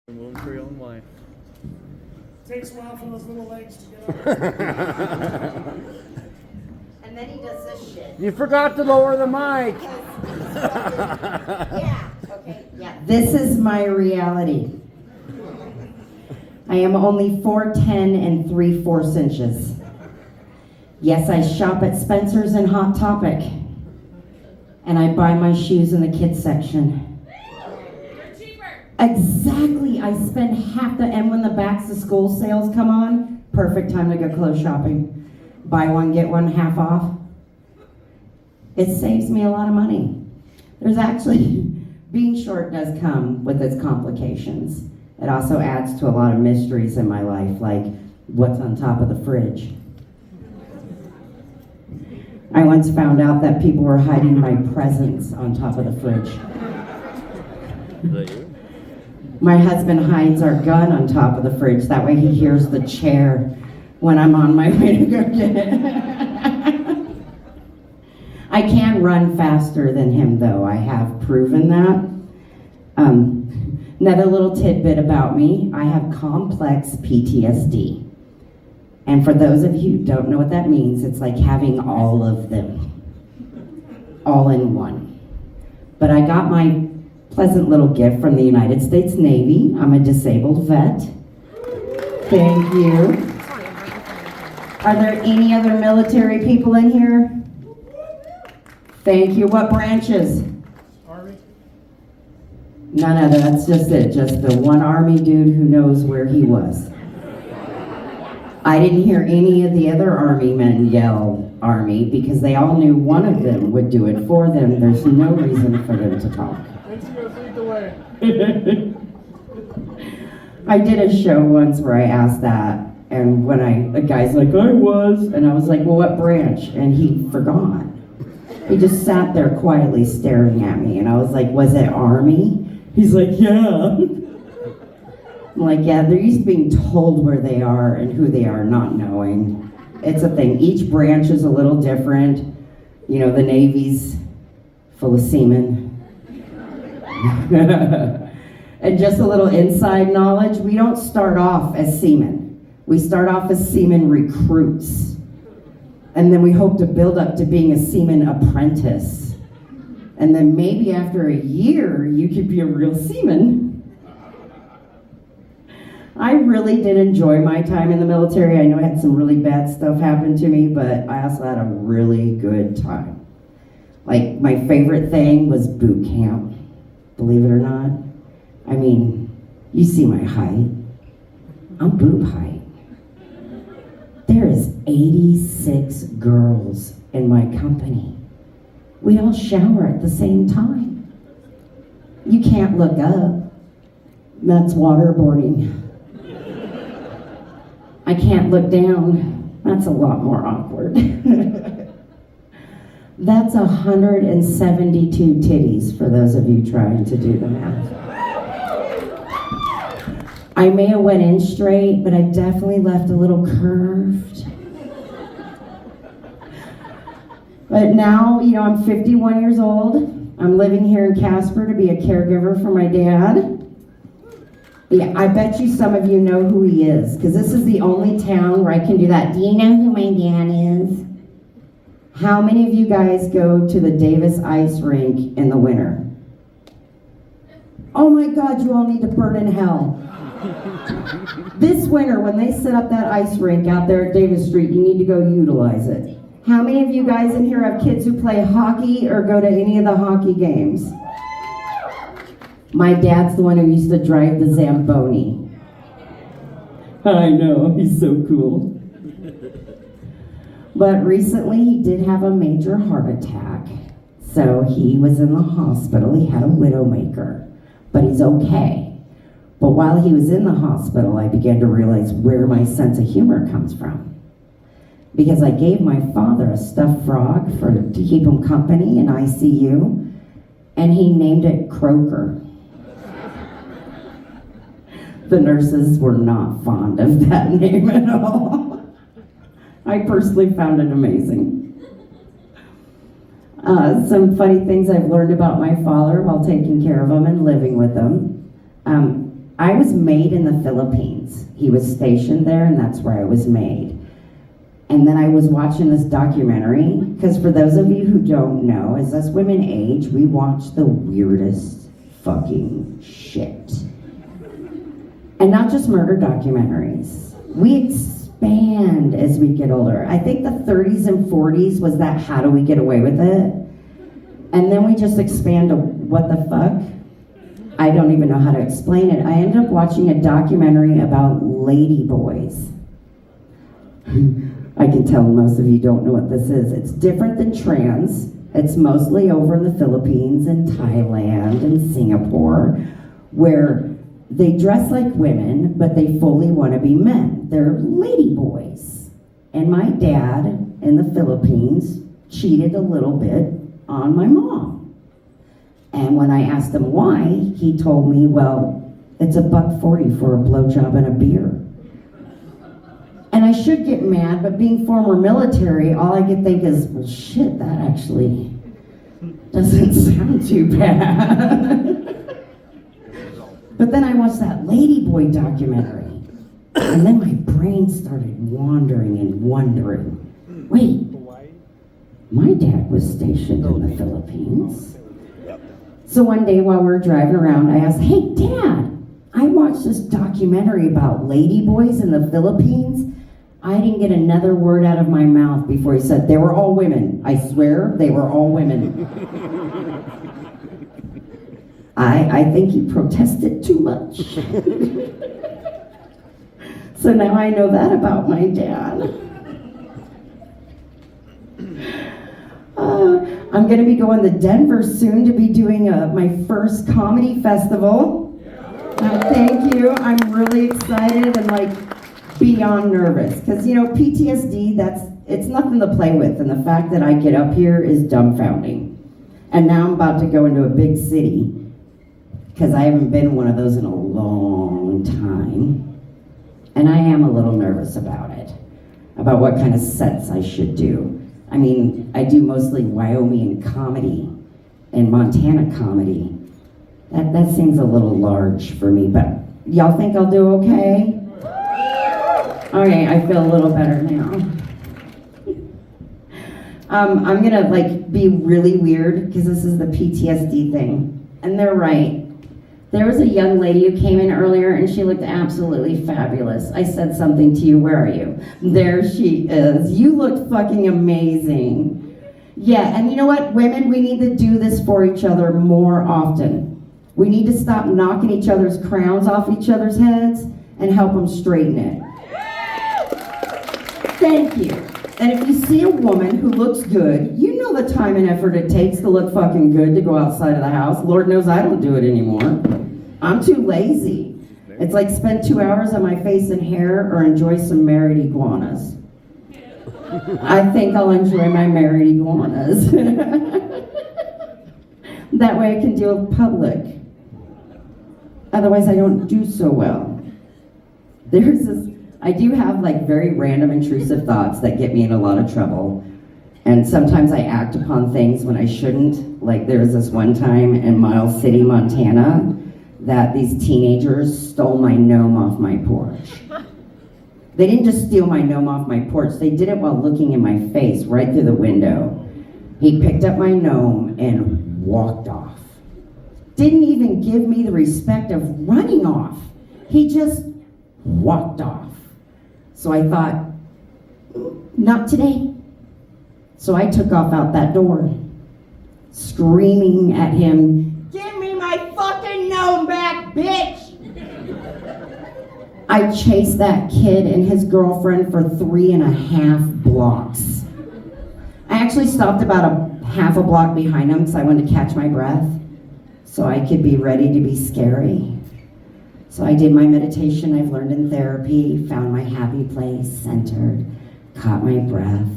Moving for your own way. Takes a while for those little legs to get up. And then he does this shit. You forgot to lower the mic. Yeah, okay, yeah. This is my reality. I am only 4'10" and 3/4 inches. Yes, I shop at Spencer's and Hot Topic. And I buy my shoes in the kids section. Exactly. I spend half the, and when the backs to school sales come on, perfect time to go clothes shopping. Buy one, get one half off. It saves me a lot of money. There's actually, being short does come with its complications. It also adds to a lot of mysteries in my life, like what's on top of the fridge. I once found out that people were hiding my presents on top of the fridge. Is that you? My husband hides our gun on top of the fridge. That way he hears the chair when I'm on my way to go get it. I can run faster than him, though. I have proven that. Another little tidbit about me, I have complex PTSD. And for those of you who don't know what that means, it's like having all of them, all in one. But I got my pleasant little gift from the United States Navy. I'm a disabled vet. Thank you. Are there any other military people in here? Thank you. What branches? Army? None other. That's just it. Just the one Army dude who knows where he was. I didn't hear any of the other Army men yell Army because they all knew one of them would do it for them. There's no reason for them to talk. Lead the way. I did a show once where I asked that, and when a guy's like, I was, and I was like, well, what branch? And he forgot. He just sat there quietly staring at me, and I was like, was it Army? He's like, yeah. I'm like, yeah, they're used to being told where they are and who they are, not knowing. It's a thing. Each branch is a little different. You know, the Navy's full of seamen. And just a little inside knowledge, we don't start off as seamen. We start off as seaman recruits. And then we hope to build up to being a seaman apprentice. And then maybe after a year, you could be a real seaman. I really did enjoy my time in the military. I know I had some really bad stuff happen to me, but I also had a really good time. Like, my favorite thing was boot camp. Believe it or not. I mean, you see my height. I'm boob height. There is 86 girls in my company. We all shower at the same time. You can't look up. That's waterboarding. I can't look down. That's a lot more awkward. That's 172 titties for those of you trying to do the math. I may have went in straight, but I definitely left a little curved. But now, you know, I'm 51 years old. I'm living here in Casper to be a caregiver for my dad. Yeah, I bet you some of you know who he is, because this is the only town where I can do that. Do you know who my dad is? How many of you guys go to the Davis ice rink in the winter? Oh my God, you all need to burn in hell. This winter, when they set up that ice rink out there at Davis Street, you need to go utilize it. How many of you guys in here have kids who play hockey or go to any of the hockey games? My dad's the one who used to drive the Zamboni. I know, he's so cool. But recently he did have a major heart attack. So he was in the hospital. He had a widowmaker, but he's okay. But while he was in the hospital, I began to realize where my sense of humor comes from. Because I gave my father a stuffed frog to keep him company in ICU, and he named it Croaker. The nurses were not fond of that name at all. I personally found it amazing. Some funny things I've learned about my father while taking care of him and living with him. I was made in the Philippines. He was stationed there, and that's where I was made. And then I was watching this documentary, because for those of you who don't know, as us women age, we watch the weirdest fucking shit. And not just murder documentaries. We expand as we get older. I think the 30s and 40s was that how do we get away with it? And then we just expand to what the fuck? I don't even know how to explain it. I ended up watching a documentary about lady boys. I can tell most of you don't know what this is. It's different than trans. It's mostly over in the Philippines and Thailand and Singapore, where they dress like women, but they fully want to be men. They're lady boys. And my dad in the Philippines cheated a little bit on my mom. And when I asked him why, he told me, well, it's $1.40 for a blowjob and a beer. And I should get mad, but being former military, all I could think is, well, shit, that actually doesn't sound too bad. But then I watched that Ladyboy documentary, and then my brain started wandering and wondering, wait, my dad was stationed in the Philippines. So one day while we were driving around, I asked, hey, Dad, I watched this documentary about ladyboys in the Philippines. I didn't get another word out of my mouth before he said, they were all women. I swear, they were all women. I think he protested too much. So now I know that about my dad. I'm going to be going to Denver soon to be doing my first comedy festival. Thank you. I'm really excited and like beyond nervous. Because, you know, PTSD, it's nothing to play with. And the fact that I get up here is dumbfounding. And now I'm about to go into a big city. Because I haven't been one of those in a long time. And I am a little nervous about it. About what kind of sets I should do. I mean, I do mostly Wyoming comedy and Montana comedy. That seems a little large for me, but y'all think I'll do okay? Okay, I feel a little better now. I'm gonna like be really weird because this is the PTSD thing. And they're right. There was a young lady who came in earlier and she looked absolutely fabulous. I said something to you, where are you? There she is. You look fucking amazing. Yeah, and you know what, women, we need to do this for each other more often. We need to stop knocking each other's crowns off each other's heads and help them straighten it. Thank you. And if you see a woman who looks good, you know the time and effort it takes to look fucking good to go outside of the house. Lord knows I don't do it anymore. I'm too lazy. It's like spend 2 hours on my face and hair or enjoy some married iguanas. I think I'll enjoy my married iguanas. That way I can deal with public. Otherwise I don't do so well. I do have like very random intrusive thoughts that get me in a lot of trouble. And sometimes I act upon things when I shouldn't. Like there was this one time in Miles City, Montana, that these teenagers stole my gnome off my porch. They didn't just steal my gnome off my porch, they did it while looking in my face right through the window. He picked up my gnome and walked off. Didn't even give me the respect of running off. He just walked off. So I thought, not today. So I took off out that door, screaming at him, give me my fucking gnome back, bitch! I chased that kid and his girlfriend for 3.5 blocks. I actually stopped about a half a block behind him because I wanted to catch my breath so I could be ready to be scary. So I did my meditation I've learned in therapy, found my happy place, centered, caught my breath,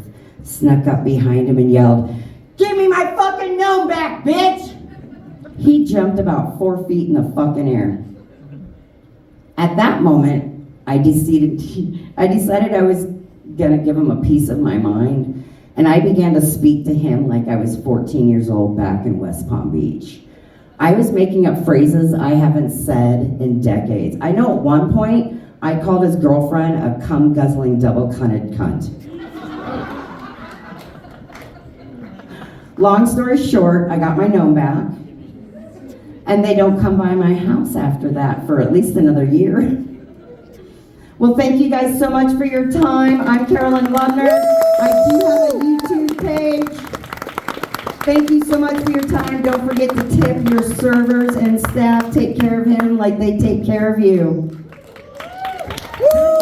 snuck up behind him and yelled, give me my fucking gnome back, bitch! He jumped about 4 feet in the fucking air. At that moment, I decided I was gonna give him a piece of my mind, and I began to speak to him like I was 14 years old back in West Palm Beach. I was making up phrases I haven't said in decades. I know at one point I called his girlfriend a cum-guzzling double-cunted cunt. Long story short, I got my gnome back, and they don't come by my house after that for at least another year. Well, thank you guys so much for your time. I'm Carolyn Lubner. I do have a YouTube page. Thank you so much for your time. Don't forget to tip your servers and staff. Take care of him like they take care of you. Woo!